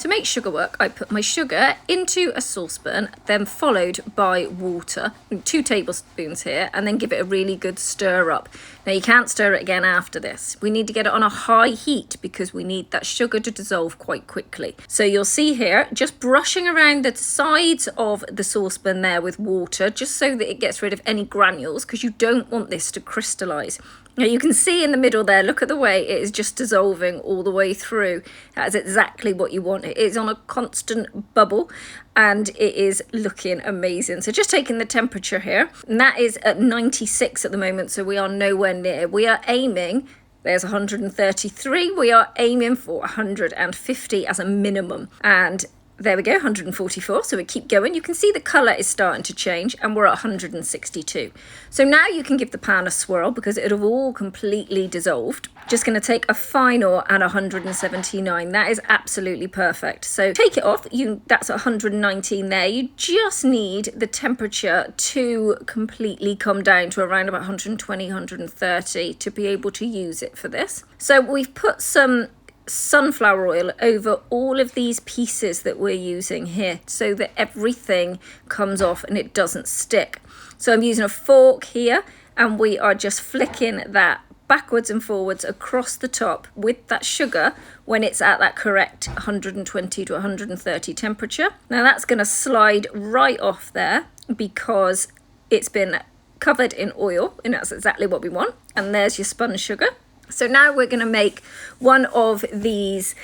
To make sugar work, I put my sugar into a saucepan, then followed by water, 2 tablespoons here, and then give it a really good stir up. Now you can't stir it again after this. We need to get it on a high heat because we need that sugar to dissolve quite quickly. So you'll see here, just brushing around the sides of the saucepan there with water, just so that it gets rid of any granules, because you don't want this to crystallize. Now you can see in the middle there, look at the way it is just dissolving all the way through. That is exactly what you want. It is on a constant bubble and it is looking amazing. So just taking the temperature here, and that is at 96 at the moment, so we are nowhere near. We are aiming, there's 133, we are aiming for 150 as a minimum. And there we go, 144, so we keep going. You can see the colour is starting to change and we're at 162. So now you can give the pan a swirl because it'll have all completely dissolved. Just going to take a final and 179. That is absolutely perfect. So take it off, that's 119 there. You just need the temperature to completely come down to around about 120, 130 to be able to use it for this. So we've put some sunflower oil over all of these pieces that we're using here so that everything comes off and it doesn't stick. So I'm using a fork here and we are just flicking that backwards and forwards across the top with that sugar when it's at that correct 120 to 130 temperature. Now that's going to slide right off there because it's been covered in oil, and that's exactly what we want. And there's your spun sugar. So now we're going to make one of these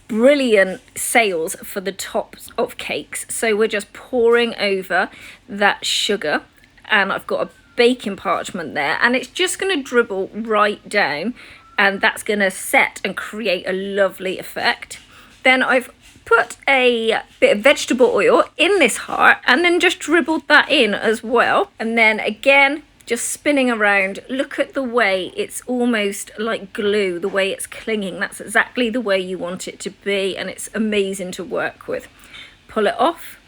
brilliant sails for the tops of cakes. So we're just pouring over that sugar, and I've got a baking parchment there, and it's just going to dribble right down, and that's going to set and create a lovely effect. Then I've put a bit of vegetable oil in this heart and then just dribbled that in as well. And then again, just spinning around. Look at the way it's almost like glue, the way it's clinging. That's exactly the way you want it to be, and it's amazing to work with. Pull it off,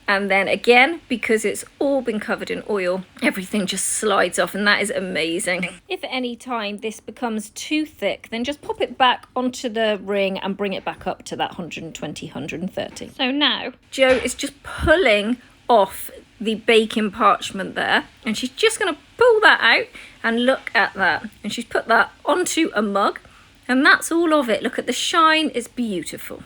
and then again, because it's all been covered in oil, everything just slides off, and that is amazing. If at any time this becomes too thick, then just pop it back onto the ring and bring it back up to that 120, 130. So now Jo is just pulling off the baking parchment there, and she's just going to pull that out, and look at that, and she's put that onto a mug, and that's all of it. Look at the shine, it's beautiful.